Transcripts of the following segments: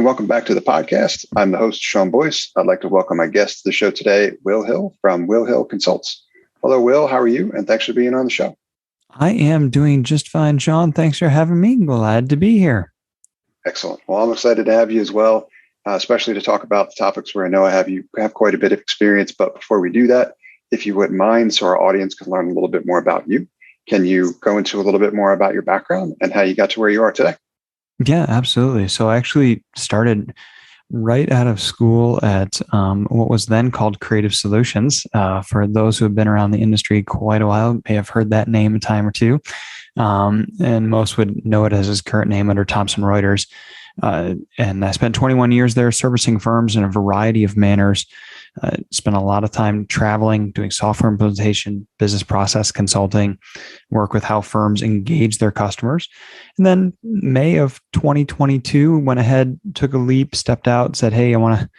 and welcome back to the podcast. I'm the host, Sean Boyce. I'd like to welcome my guest to the show today, Will Hill from Will Hill Consults. Hello, Will. How are you? And thanks for being on the show. I am doing just fine, Sean. Thanks for having me. Glad to be here. Excellent. Well, I'm excited to have you as well, especially to talk about the topics where I know you have quite a bit of experience. But before we do that, if you wouldn't mind, so our audience can learn a little bit more about you, can you go into a little bit more about your background and how you got to where you are today? Yeah, absolutely. So I actually started right out of school at what was then called Creative Solutions. For those who have been around the industry quite a while, may have heard that name a time or two. And most would know it as his current name under Thomson Reuters. And I spent 21 years there servicing firms in a variety of manners. Spent a lot of time traveling, doing software implementation, business process consulting, work with how firms engage their customers. And then May of 2022, went ahead, took a leap, stepped out, said, hey, I want to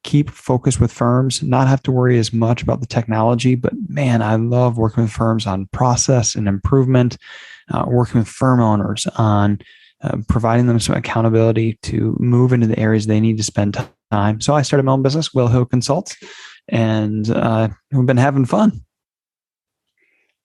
keep focused with firms, not have to worry as much about the technology, but man, I love working with firms on process and improvement, working with firm owners on providing them some accountability to move into the areas they need to spend time. So I started my own business, Will Hill Consults, and we've been having fun.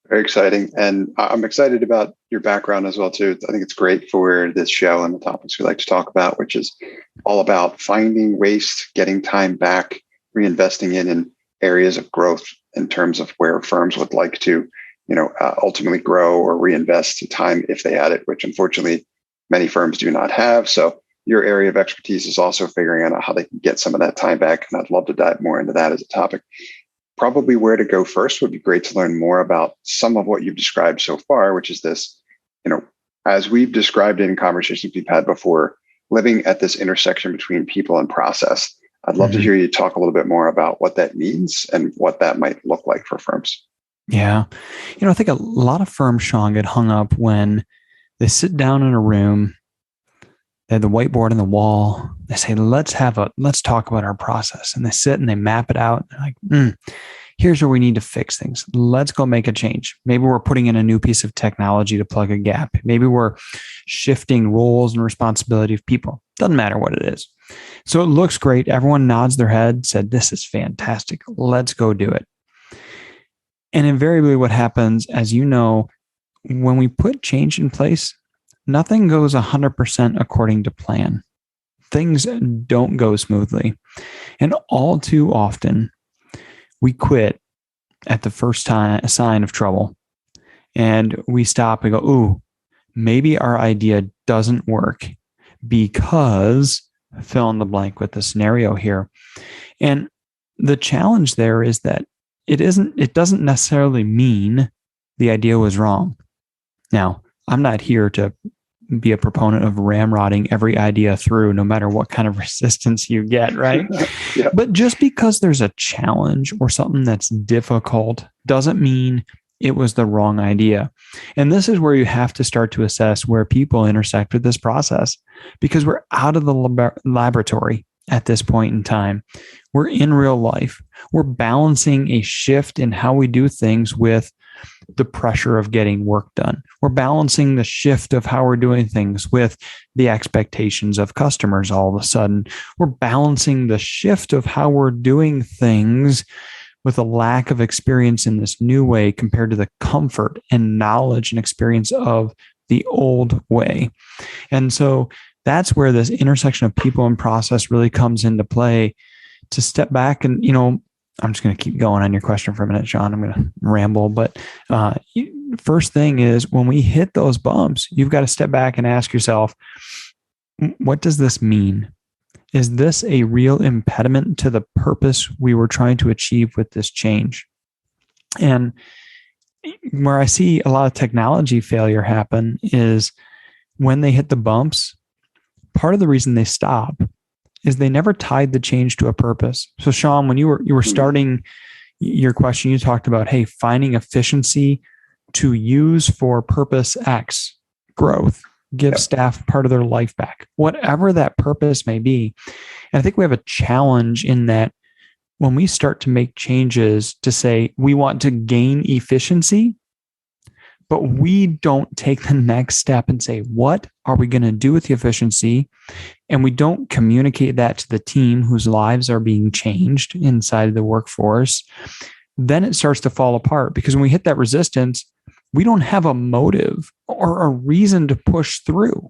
Very exciting. And I'm excited about your background as well, too. I think it's great for this show and the topics we like to talk about, which is all about finding waste, getting time back, reinvesting in areas of growth in terms of where firms would like to, ultimately grow or reinvest time if they had it, which unfortunately many firms do not have. So your area of expertise is also figuring out how they can get some of that time back. And I'd love to dive more into that as a topic. Probably where to go first would be great to learn more about some of what you've described so far, which is this, as we've described it in conversations we've had before, living at this intersection between people and process. I'd love to hear you talk a little bit more about what that means and what that might look like for firms. Yeah. I think a lot of firms, Sean, get hung up when they sit down in a room, they have the whiteboard on the wall. They say, let's talk about our process. And they sit and they map it out. They're like, here's where we need to fix things. Let's go make a change. Maybe we're putting in a new piece of technology to plug a gap. Maybe we're shifting roles and responsibility of people. Doesn't matter what it is. So it looks great. Everyone nods their head, said, this is fantastic. Let's go do it. And invariably what happens, as you know, when we put change in place, nothing goes 100% according to plan. Things don't go smoothly. And all too often, we quit at the first sign of trouble. And we stop and go, ooh, maybe our idea doesn't work because fill in the blank with the scenario here. And the challenge there is that it doesn't necessarily mean the idea was wrong. Now, I'm not here to be a proponent of ramrodding every idea through, no matter what kind of resistance you get, right? Yeah. But just because there's a challenge or something that's difficult doesn't mean it was the wrong idea. And this is where you have to start to assess where people intersect with this process, because we're out of the laboratory at this point in time. We're in real life. We're balancing a shift in how we do things with the pressure of getting work done. We're balancing the shift of how we're doing things with the expectations of customers all of a sudden. We're balancing the shift of how we're doing things with a lack of experience in this new way compared to the comfort and knowledge and experience of the old way. And so that's where this intersection of people and process really comes into play, to step back and, I'm just going to keep going on your question for a minute, Sean. I'm going to ramble. But first thing is, when we hit those bumps, you've got to step back and ask yourself, what does this mean? Is this a real impediment to the purpose we were trying to achieve with this change? And where I see a lot of technology failure happen is when they hit the bumps, part of the reason they stop is they never tied the change to a purpose. So Sean, when you were starting your question, you talked about, hey, finding efficiency to use for purpose X, growth, give staff part of their life back, whatever that purpose may be. And I think we have a challenge in that when we start to make changes to say we want to gain efficiency, but we don't take the next step and say, what are we going to do with the efficiency? And we don't communicate that to the team whose lives are being changed inside of the workforce, then it starts to fall apart, because when we hit that resistance, we don't have a motive or a reason to push through.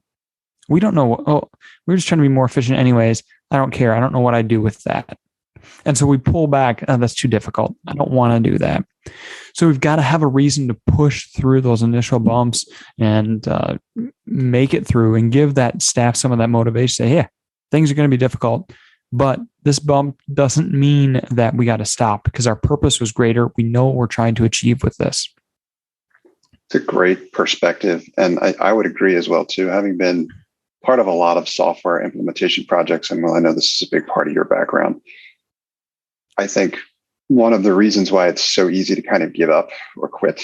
We don't know, oh, we're just trying to be more efficient anyways. I don't care. I don't know what I do with that. And so we pull back. Oh, that's too difficult. I don't want to do that. So we've got to have a reason to push through those initial bumps and make it through, and give that staff some of that motivation. Say, yeah, things are going to be difficult, but this bump doesn't mean that we got to stop, because our purpose was greater. We know what we're trying to achieve with this. It's a great perspective. And I would agree as well, too, having been part of a lot of software implementation projects. And well, I know this is a big part of your background. I think one of the reasons why it's so easy to kind of give up or quit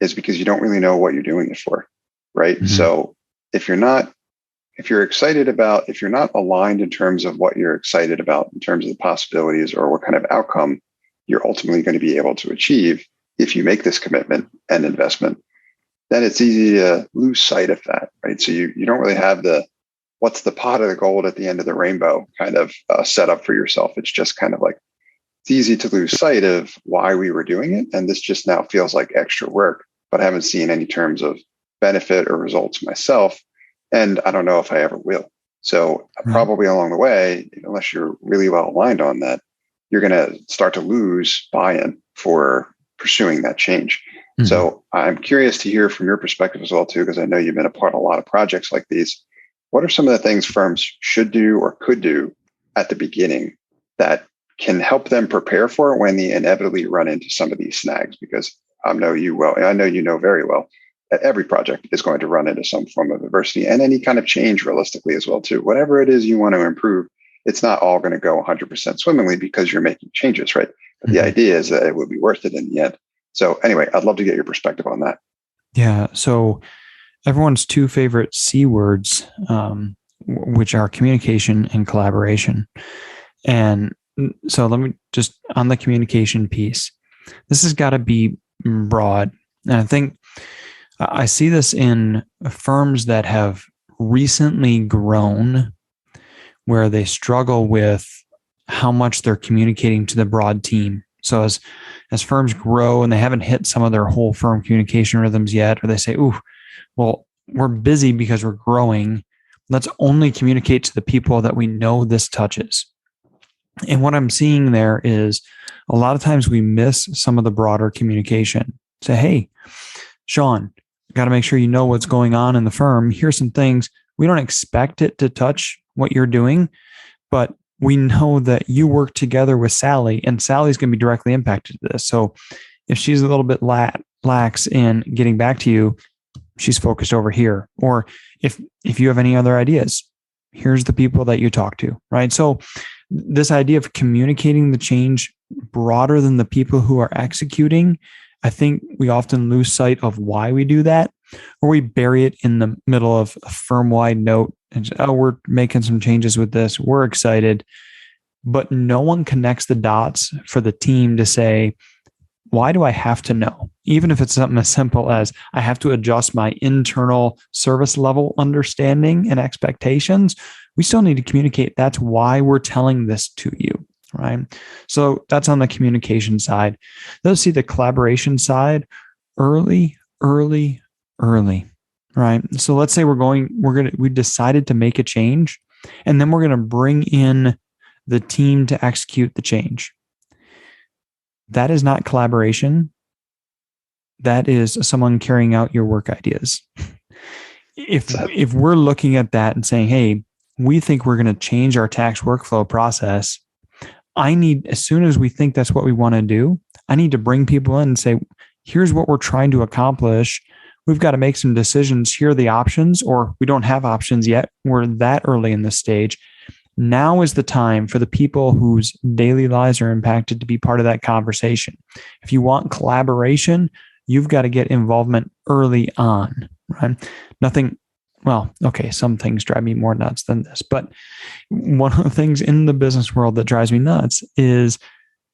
is because you don't really know what you're doing it for, right? Mm-hmm. So if you're not aligned in terms of what you're excited about, in terms of the possibilities or what kind of outcome you're ultimately going to be able to achieve, if you make this commitment and investment, then it's easy to lose sight of that, right? So you don't really have what's the pot of the gold at the end of the rainbow kind of set up for yourself. It's just kind of like, it's easy to lose sight of why we were doing it. And this just now feels like extra work, but I haven't seen any terms of benefit or results myself. And I don't know if I ever will. So probably along the way, unless you're really well aligned on that, you're going to start to lose buy-in for pursuing that change. Mm-hmm. So I'm curious to hear from your perspective as well, too, because I know you've been a part of a lot of projects like these. What are some of the things firms should do or could do at the beginning that can help them prepare for it when they inevitably run into some of these snags? Because I know you well, and I know you know very well that every project is going to run into some form of adversity, and any kind of change realistically as well, too. Whatever it is you want to improve, it's not all going to go 100% swimmingly because you're making changes, right? But the idea is that it would be worth it in the end. So anyway, I'd love to get your perspective on that. Yeah. So everyone's two favorite C words, which are communication and collaboration. And so let me just, on the communication piece, this has got to be broad. And I think I see this in firms that have recently grown, where they struggle with how much they're communicating to the broad team. So as firms grow and they haven't hit some of their whole firm communication rhythms yet, or they say, ooh, well, we're busy because we're growing. Let's only communicate to the people that we know this touches. And what I'm seeing there is a lot of times we miss some of the broader communication. Say, hey, Sean, got to make sure you know what's going on in the firm. Here's some things. We don't expect it to touch what you're doing, but we know that you work together with Sally, and Sally's going to be directly impacted to this. So if she's a little bit lax in getting back to you, she's focused over here. Or if you have any other ideas, here's the people that you talk to, right? So this idea of communicating the change broader than the people who are executing, I think we often lose sight of why we do that, or we bury it in the middle of a firm-wide note and just, oh, we're making some changes with this. We're excited. But no one connects the dots for the team to say, why do I have to know? Even if it's something as simple as I have to adjust my internal service level understanding and expectations, we still need to communicate. That's why we're telling this to you, right? So that's on the communication side. Let's see the collaboration side early, right? So let's say we decided to make a change, and then we're going to bring in the team to execute the change. That is not collaboration. That is someone carrying out your work ideas. If we're looking at that and saying, hey, we think we're going to change our tax workflow process, as soon as we think that's what we want to do, I need to bring people in and say, here's what we're trying to accomplish. We've got to make some decisions. Here are the options, or we don't have options yet. We're that early in this stage. Now is the time for the people whose daily lives are impacted to be part of that conversation. If you want collaboration, you've got to get involvement early on, right? Some things drive me more nuts than this, but one of the things in the business world that drives me nuts is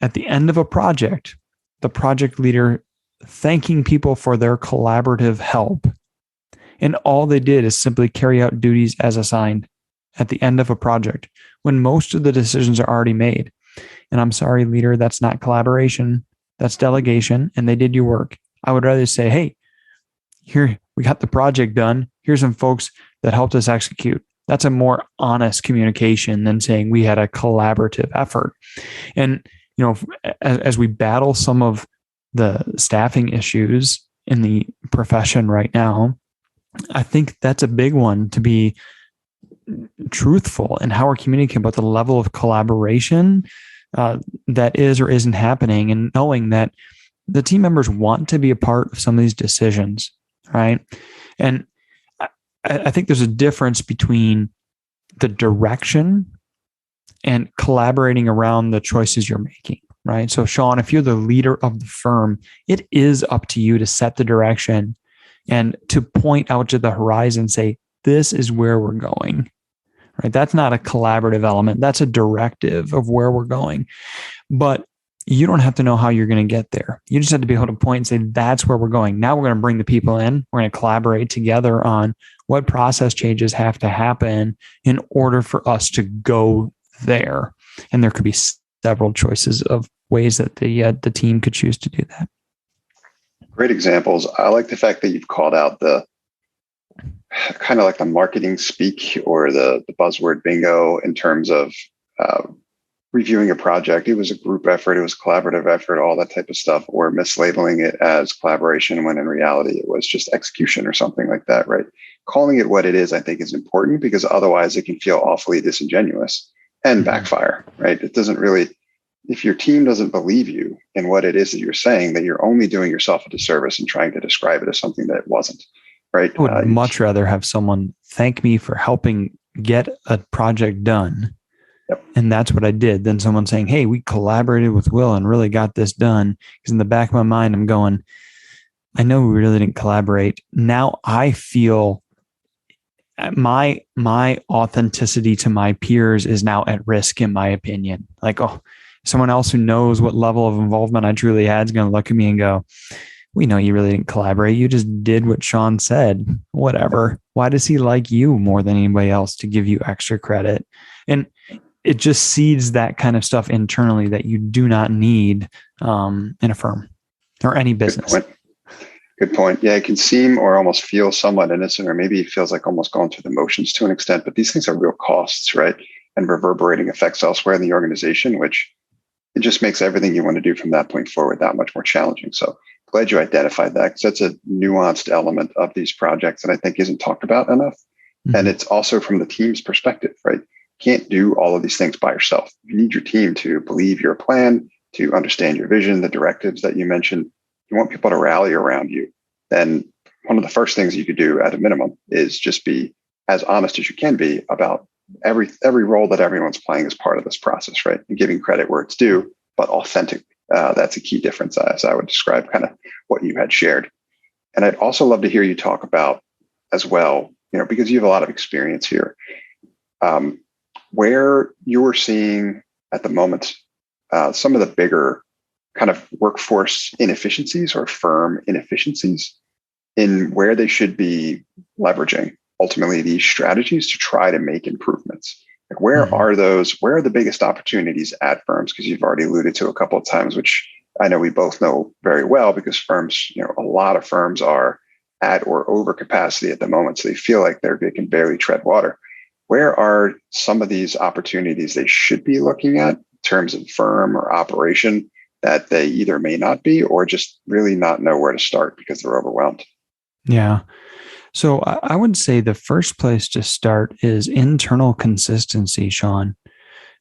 at the end of a project, the project leader thanking people for their collaborative help. And all they did is simply carry out duties as assigned at the end of a project when most of the decisions are already made. And I'm sorry, leader, that's not collaboration. That's delegation. And they did your work. I would rather say, hey, here, we got the project done. Here's some folks that helped us execute. That's a more honest communication than saying we had a collaborative effort. And, as we battle some of the staffing issues in the profession right now, I think that's a big one, to be truthful in how we're communicating about the level of collaboration that is or isn't happening, and knowing that the team members want to be a part of some of these decisions, right? And I think there's a difference between the direction and collaborating around the choices you're making, right? So Sean, if you're the leader of the firm, it is up to you to set the direction and to point out to the horizon, say, this is where we're going, right? That's not a collaborative element. That's a directive of where we're going. But you don't have to know how you're going to get there. You just have to be able to point and say, that's where we're going. Now we're going to bring the people in. We're going to collaborate together on what process changes have to happen in order for us to go there. And there could be several choices of ways that the team could choose to do that. Great examples. I like the fact that you've called out the kind of like the marketing speak or the buzzword bingo in terms of reviewing a project. It was a group effort, it was a collaborative effort, all that type of stuff, or mislabeling it as collaboration when in reality it was just execution or something like that, right? Calling it what it is, I think, is important, because otherwise it can feel awfully disingenuous and backfire, right? It doesn't really, if your team doesn't believe you in what it is that you're saying, that you're only doing yourself a disservice and trying to describe it as something that it wasn't, right? I would much rather have someone thank me for helping get a project done. Yep. And that's what I did. Than someone saying, hey, we collaborated with Will and really got this done. Because in the back of my mind, I'm going, I know we really didn't collaborate. Now I feel my authenticity to my peers is now at risk, in my opinion. Like, oh, someone else who knows what level of involvement I truly had is going to look at me and go, we know you really didn't collaborate. You just did what Sean said. Whatever. Why does he like you more than anybody else to give you extra credit? And it just seeds that kind of stuff internally that you do not need in a firm or any business. Good point. Yeah, it can seem or almost feel somewhat innocent, or maybe it feels like almost going through the motions to an extent, but these things are real costs, right? And reverberating effects elsewhere in the organization, which it just makes everything you want to do from that point forward that much more challenging. So glad you identified that, because that's a nuanced element of these projects that I think isn't talked about enough. Mm-hmm. And it's also from the team's perspective, right? You can't do all of these things by yourself. You need your team to believe your plan, to understand your vision, the directives that you mentioned. You want people to rally around you. Then one of the first things you could do at a minimum is just be as honest as you can be about every role that everyone's playing as part of this process, right? And giving credit where it's due, but authentic. That's a key difference, as I would describe kind of what you had shared. And I'd also love to hear you talk about as well, because you have a lot of experience here, where you're seeing at the moment some of the bigger kind of workforce inefficiencies or firm inefficiencies in where they should be leveraging ultimately these strategies to try to make improvements. Like where are those? Where are the biggest opportunities at firms? Because you've already alluded to a couple of times, which I know we both know very well, because firms, a lot of firms are at or over capacity at the moment. So they feel like they can barely tread water. Where are some of these opportunities they should be looking at in terms of firm or operation that they either may not be, or just really not know where to start because they're overwhelmed? Yeah. So I would say the first place to start is internal consistency, Sean.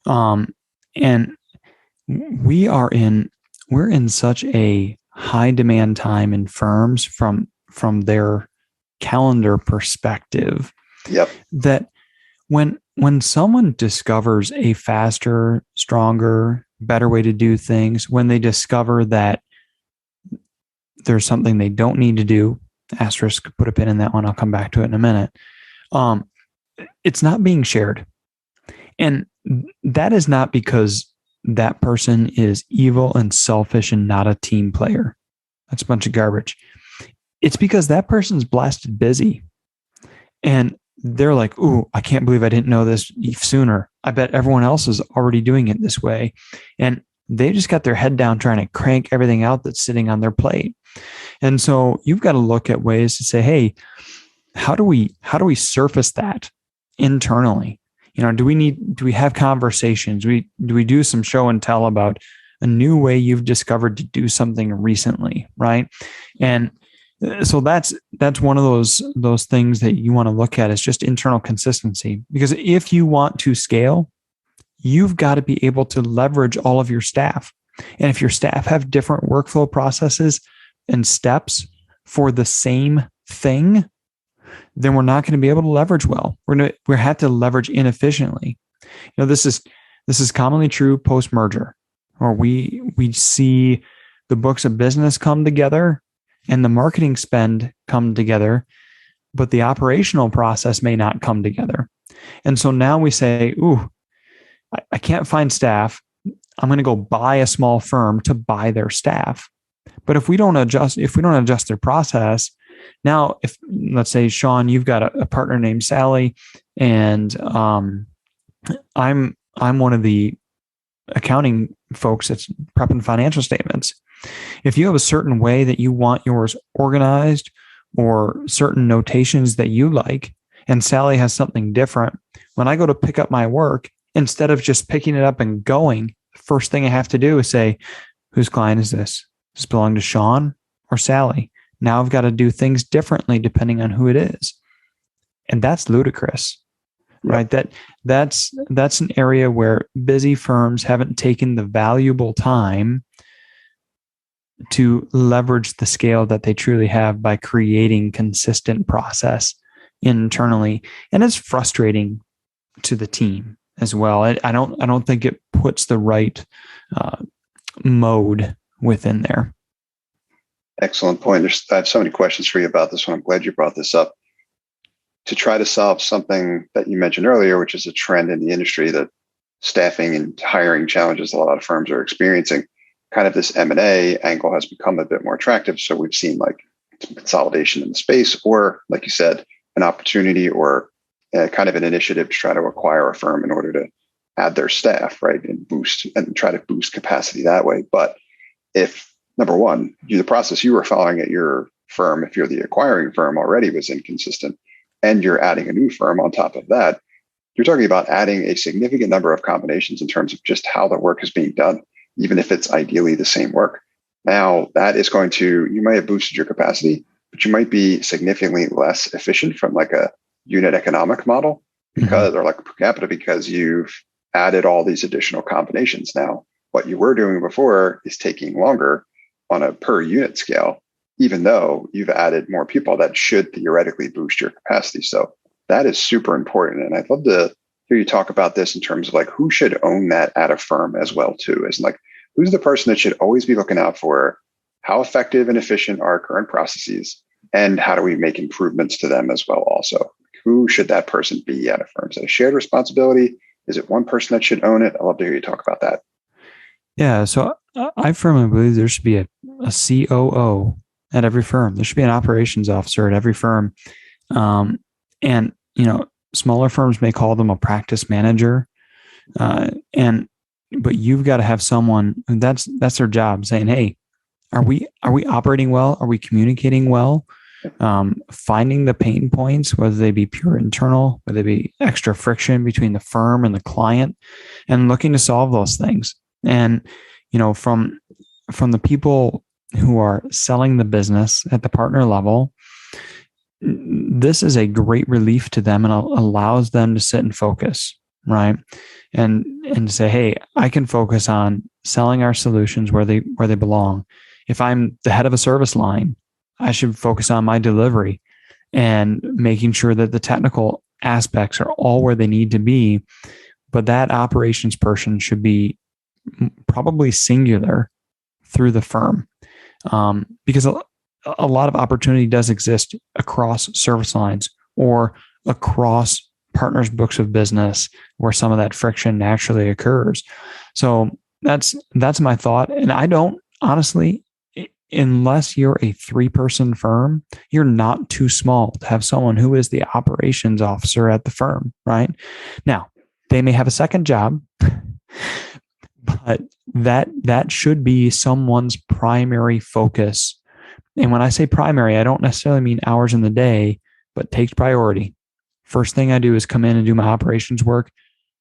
And we're in such a high demand time in firms from their calendar perspective. Yep. That when someone discovers a faster, stronger, better way to do things, when they discover that there's something they don't need to do, asterisk, put a pin in that one, I'll come back to it in a minute. It's not being shared. And that is not because that person is evil and selfish and not a team player. That's a bunch of garbage. It's because that person's blasted busy. And they're like, ooh, I can't believe I didn't know this sooner. I bet everyone else is already doing it this way. And they just got their head down trying to crank everything out that's sitting on their plate. And so you've got to look at ways to say, hey, how do we surface that internally? Do we have conversations? Do we do some show and tell about a new way you've discovered to do something recently, right? And so that's one of those things that you want to look at is just internal consistency. Because if you want to scale, you've got to be able to leverage all of your staff. And if your staff have different workflow processes and steps for the same thing, then we're not going to be able to leverage well. We have to leverage inefficiently. This is commonly true post-merger, or we see the books of business come together and the marketing spend come together, but the operational process may not come together. And so now we say, ooh, I can't find staff. I'm going to go buy a small firm to buy their staff. But if we don't adjust their process, now if let's say, Sean, you've got a partner named Sally, and I'm one of the accounting folks that's prepping financial statements. If you have a certain way that you want yours organized or certain notations that you like, and Sally has something different, when I go to pick up my work, instead of just picking it up and going, first thing I have to do is say, whose client is this? Does this belong to Sean or Sally? Now I've got to do things differently depending on who it is. And that's ludicrous, right? That's an area where busy firms haven't taken the valuable time to leverage the scale that they truly have by creating consistent process internally. And it's frustrating to the team as well. I don't think it puts the right mode within there. Excellent point. I have so many questions for you about this one. I'm glad you brought this up. To try to solve something that you mentioned earlier, which is a trend in the industry that staffing and hiring challenges a lot of firms are experiencing, kind of this M&A angle has become a bit more attractive. So we've seen like some consolidation in the space, or like you said, an opportunity or kind of an initiative to try to acquire a firm in order to add their staff, right? And try to boost capacity that way. But if, number one, the process you were following at your firm, if you're the acquiring firm already, was inconsistent, and you're adding a new firm on top of that, you're talking about adding a significant number of combinations in terms of just how the work is being done, even if it's ideally the same work. Now, that is going to, you might have boosted your capacity, but you might be significantly less efficient from like a unit economic model because, or like per capita, because you've added all these additional combinations. Now, what you were doing before is taking longer on a per unit scale, even though you've added more people that should theoretically boost your capacity. So that is super important. And I'd love to hear you talk about this in terms of like who should own that at a firm as well too, as like who's the person that should always be looking out for how effective and efficient are current processes, and how do we make improvements to them as well also? Who should that person be at a firm? Is it a shared responsibility? Is it one person that should own it? I'd love to hear you talk about that. Yeah, so I firmly believe there should be a COO at every firm. There should be an operations officer at every firm. And, smaller firms may call them a practice manager. But you've got to have someone that's their job, saying, hey, are we operating well? Are we communicating well? Finding the pain points, whether they be pure internal, whether they be extra friction between the firm and the client, and looking to solve those things. And, from the people who are selling the business at the partner level, this is a great relief to them and allows them to sit and focus, right? And say, hey, I can focus on selling our solutions where they belong. If I'm the head of a service line, I should focus on my delivery and making sure that the technical aspects are all where they need to be. But that operations person should be probably singular through the firm, because a lot of opportunity does exist across service lines or across partners' books of business where some of that friction naturally occurs. So that's my thought. And I don't honestly, unless you're a 3-person firm, you're not too small to have someone who is the operations officer at the firm, right? Now, they may have a second job, but that should be someone's primary focus. And when I say primary, I don't necessarily mean hours in the day, but takes priority. First thing I do is come in and do my operations work.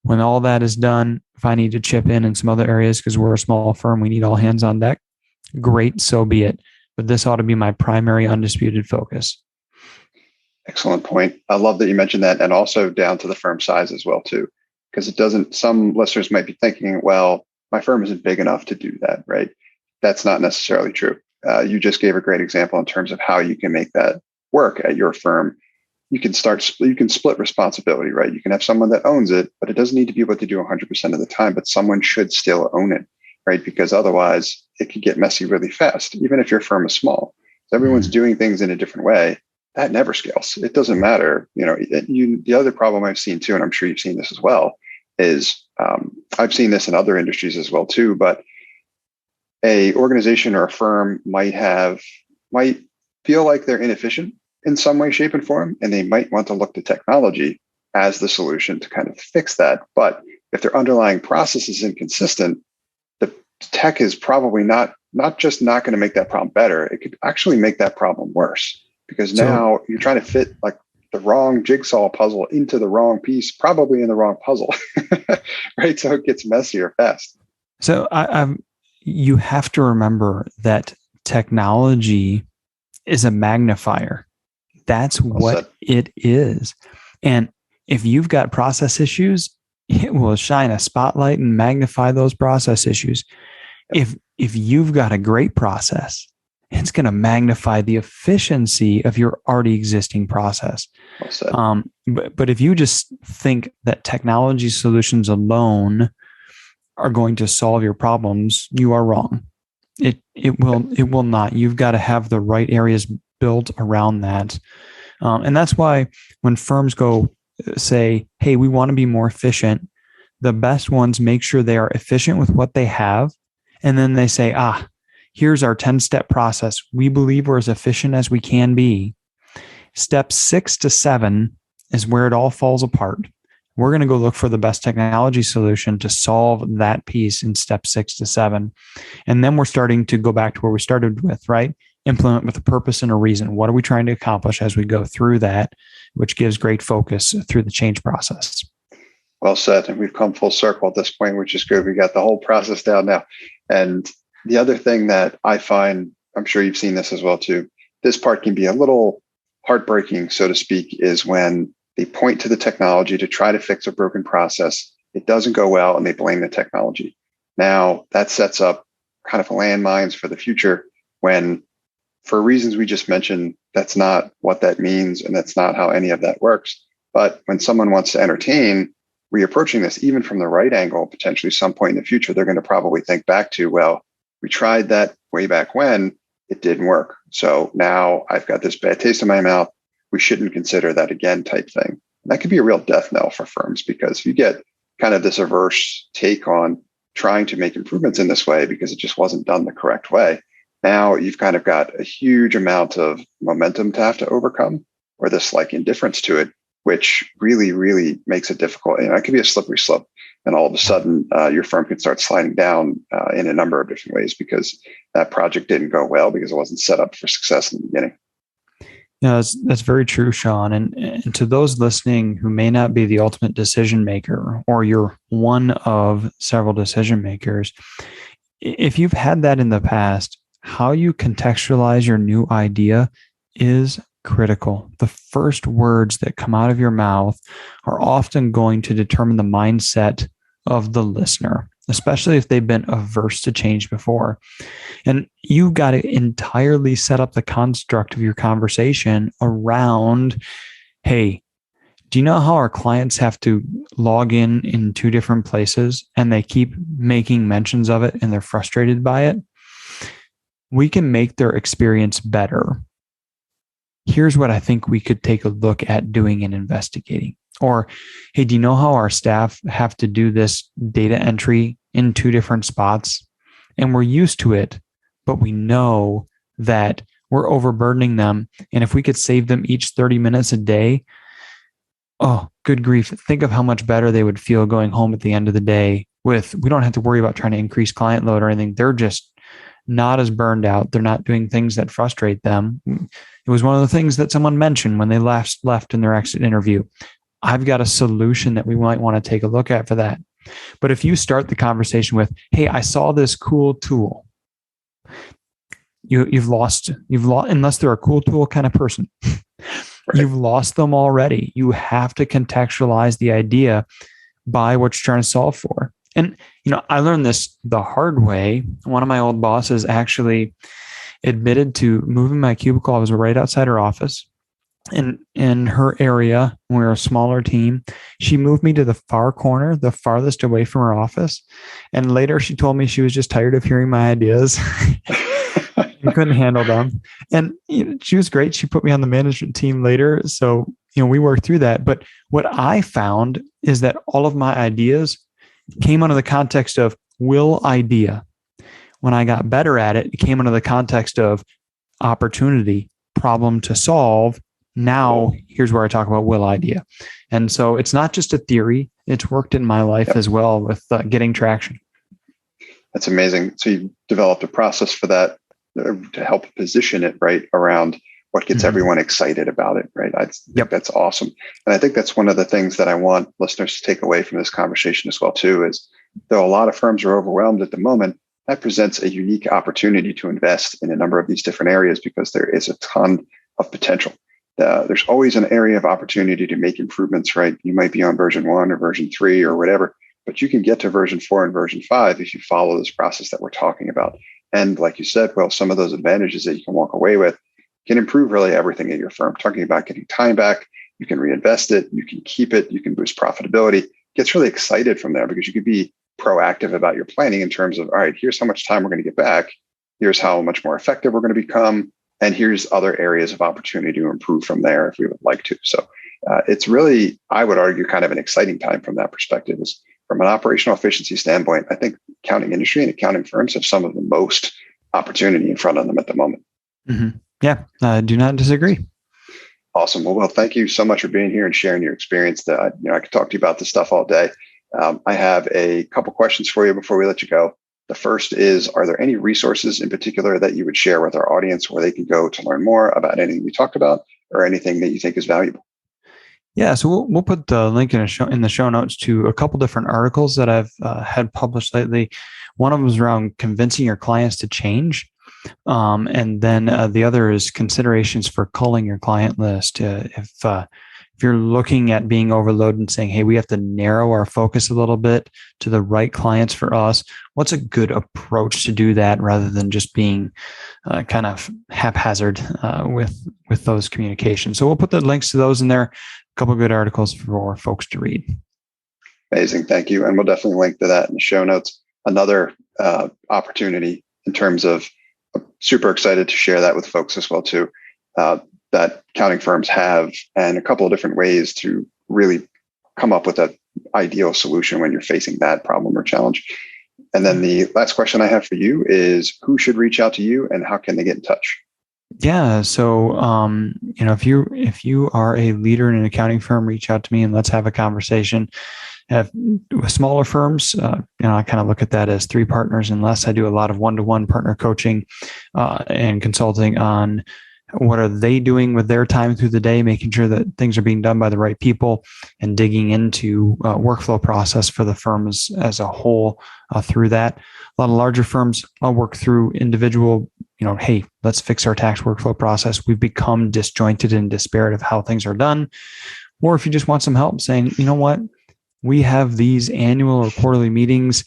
When all that is done, if I need to chip in some other areas because we're a small firm, we need all hands on deck, great, so be it. But this ought to be my primary undisputed focus. Excellent point. I love that you mentioned that, and also down to the firm size as well, too, because some listeners might be thinking, well, my firm isn't big enough to do that, right? That's not necessarily true. You just gave a great example in terms of how you can make that work at your firm. You can split responsibility, right? You can have someone that owns it, but it doesn't need to be able to do 100% of the time, but someone should still own it, right? Because otherwise it could get messy really fast, even if your firm is small. So everyone's doing things in a different way. That never scales. It doesn't matter. The other problem I've seen too, and I'm sure you've seen this as well, is I've seen this in other industries as well too, but a organization or a firm might feel like they're inefficient in some way, shape, and form, and they might want to look to technology as the solution to kind of fix that. But if their underlying process is inconsistent, the tech is probably not just not going to make that problem better. It could actually make that problem worse, because now you're trying to fit like the wrong jigsaw puzzle into the wrong piece, probably in the wrong puzzle, right? So it gets messier fast. So you have to remember that technology is a magnifier. That's what it is. And if you've got process issues, it will shine a spotlight and magnify those process issues. If you've got a great process, it's going to magnify the efficiency of your already existing process. Well said. But if you just think that technology solutions alone are going to solve your problems, you are wrong. It will not. You've got to have the right areas built around that. And that's why when firms go say, hey, we want to be more efficient, the best ones make sure they are efficient with what they have. And then they say, here's our 10-step process. We believe we're as efficient as we can be. Step 6 to 7 is where it all falls apart. We're going to go look for the best technology solution to solve that piece in step 6 to 7. And then we're starting to go back to where we started with, right? Implement with a purpose and a reason. What are we trying to accomplish as we go through that, which gives great focus through the change process. Well said. And we've come full circle at this point, which is good. We got the whole process down now. And the other thing that I find, I'm sure you've seen this as well too, this part can be a little heartbreaking, so to speak, is when they point to the technology to try to fix a broken process. It doesn't go well and they blame the technology. Now that sets up kind of landmines for the future when, for reasons we just mentioned, that's not what that means. And that's not how any of that works. But when someone wants to entertain reapproaching this, even from the right angle, potentially some point in the future, they're going to probably think back to, well, we tried that way back when, it didn't work. So now I've got this bad taste in my mouth. We shouldn't consider that again type thing. And that could be a real death knell for firms, because you get kind of this averse take on trying to make improvements in this way because it just wasn't done the correct way. Now you've kind of got a huge amount of momentum to have to overcome, or this like indifference to it, which really, really makes it difficult. And it can be a slippery slope. And all of a sudden, your firm can start sliding down in a number of different ways because that project didn't go well because it wasn't set up for success in the beginning. Yeah, that's very true, Sean. And to those listening who may not be the ultimate decision maker, or you're one of several decision makers, if you've had that in the past, how you contextualize your new idea is critical. The first words that come out of your mouth are often going to determine the mindset of the listener, especially if they've been averse to change before. And you've got to entirely set up the construct of your conversation around, hey, do you know how our clients have to log in 2 different places and they keep making mentions of it and they're frustrated by it? We can make their experience better. Here's what I think we could take a look at doing and investigating. Or, hey, do you know how our staff have to do this data entry in 2 different spots? And we're used to it, but we know that we're overburdening them. And if we could save them each 30 minutes a day, oh, good grief. Think of how much better they would feel going home at the end of the day we don't have to worry about trying to increase client load or anything. They're just not as burned out. They're not doing things that frustrate them. It was one of the things that someone mentioned when they left in their exit interview. I've got a solution that we might want to take a look at for that. But if you start the conversation with, hey, I saw this cool tool, you've lost, unless they're a cool tool kind of person, right. You've lost them already. You have to contextualize the idea by what you're trying to solve for. And, I learned this the hard way. One of my old bosses actually admitted to moving my cubicle. I was right outside her office. And in her area, we're a smaller team. She moved me to the far corner, the farthest away from her office. And later she told me she was just tired of hearing my ideas. I couldn't handle them. And she was great. She put me on the management team later. So, we worked through that. But what I found is that all of my ideas came under the context of will idea. When I got better at it, it came under the context of opportunity, problem to solve. Now, here's where I talk about will idea. And so it's not just a theory. It's worked in my life as well with getting traction. That's amazing. So you developed a process for that to help position it right around what gets everyone excited about it, right? I think that's awesome. And I think that's one of the things that I want listeners to take away from this conversation as well, too, is though a lot of firms are overwhelmed at the moment, that presents a unique opportunity to invest in a number of these different areas because there is a ton of potential. There's always an area of opportunity to make improvements, right? You might be on version 1 or version 3 or whatever, but you can get to version 4 and version 5 if you follow this process that we're talking about. And like you said, well, some of those advantages that you can walk away with can improve really everything at your firm. Talking about getting time back, you can reinvest it, you can keep it, you can boost profitability. Gets really excited from there because you could be proactive about your planning in terms of, all right, here's how much time we're going to get back. Here's how much more effective we're going to become. And here's other areas of opportunity to improve from there if we would like to. So it's really, I would argue, kind of an exciting time from that perspective. Is from an operational efficiency standpoint, I think accounting industry and accounting firms have some of the most opportunity in front of them at the moment. Mm-hmm. Yeah, I do not disagree. Awesome. Well, thank you so much for being here and sharing your experience. I could talk to you about this stuff all day. I have a couple questions for you before we let you go. The first is, are there any resources in particular that you would share with our audience where they can go to learn more about anything we talked about or anything that you think is valuable? Yeah, so we'll put the link in the show notes to a couple different articles that I've had published lately. One of them is around convincing your clients to change. And then the other is considerations for culling your client list. If you're looking at being overloaded and saying, hey, we have to narrow our focus a little bit to the right clients for us, what's a good approach to do that rather than just being kind of haphazard with those communications? So we'll put the links to those in there, a couple of good articles for folks to read. Amazing. Thank you. And we'll definitely link to that in the show notes. Another opportunity in terms of, I'm super excited to share that with folks as well, too. That accounting firms have, and a couple of different ways to really come up with an ideal solution when you're facing that problem or challenge. And then the last question I have for you is, who should reach out to you and how can they get in touch? Yeah. So, if you are a leader in an accounting firm, reach out to me and let's have a conversation. With smaller firms, I kind of look at that as 3 partners and less. I do a lot of one-to-one partner coaching and consulting on what are they doing with their time through the day, making sure that things are being done by the right people, and digging into workflow process for the firms as a whole through that. A lot of larger firms, I'll work through individual, hey, let's fix our tax workflow process. We've become disjointed and disparate of how things are done. Or if you just want some help saying, you know what, we have these annual or quarterly meetings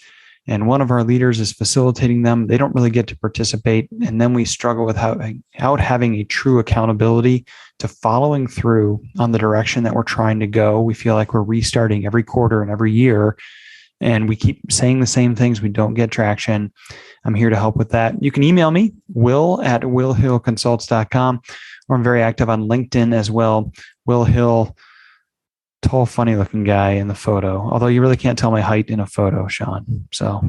and one of our leaders is facilitating them. They don't really get to participate. And then we struggle without having a true accountability to following through on the direction that we're trying to go. We feel like we're restarting every quarter and every year, and we keep saying the same things. We don't get traction. I'm here to help with that. You can email me, will@willhillconsults.com, or I'm very active on LinkedIn as well. Will Hill, tall, funny looking guy in the photo. Although you really can't tell my height in a photo, Sean. So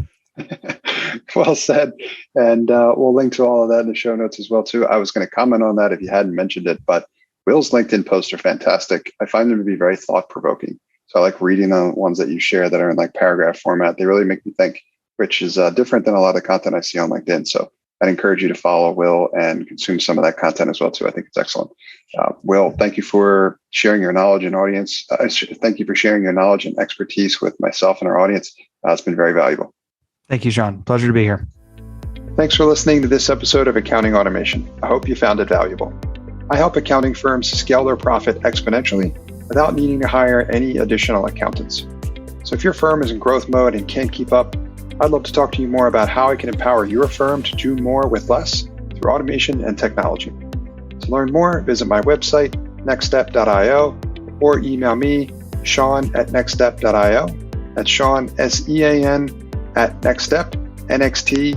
Well said. And we'll link to all of that in the show notes as well, too. I was going to comment on that if you hadn't mentioned it, but Will's LinkedIn posts are fantastic. I find them to be very thought-provoking. So I like reading the ones that you share that are in like paragraph format. They really make me think, which is different than a lot of the content I see on LinkedIn. So I'd encourage you to follow Will and consume some of that content as well, too. I think it's excellent. Will, thank you for sharing your knowledge and audience. Thank you for sharing your knowledge and expertise with myself and our audience. It's been very valuable. Thank you, Sean. Pleasure to be here. Thanks for listening to this episode of Accounting Automation. I hope you found it valuable. I help accounting firms scale their profit exponentially without needing to hire any additional accountants. So if your firm is in growth mode and can't keep up, I'd love to talk to you more about how I can empower your firm to do more with less through automation and technology. To learn more, visit my website, nextstep.io, or email me, Sean@nextstep.io. That's Sean, SEAN, at nextstep, NXTSTEP.io.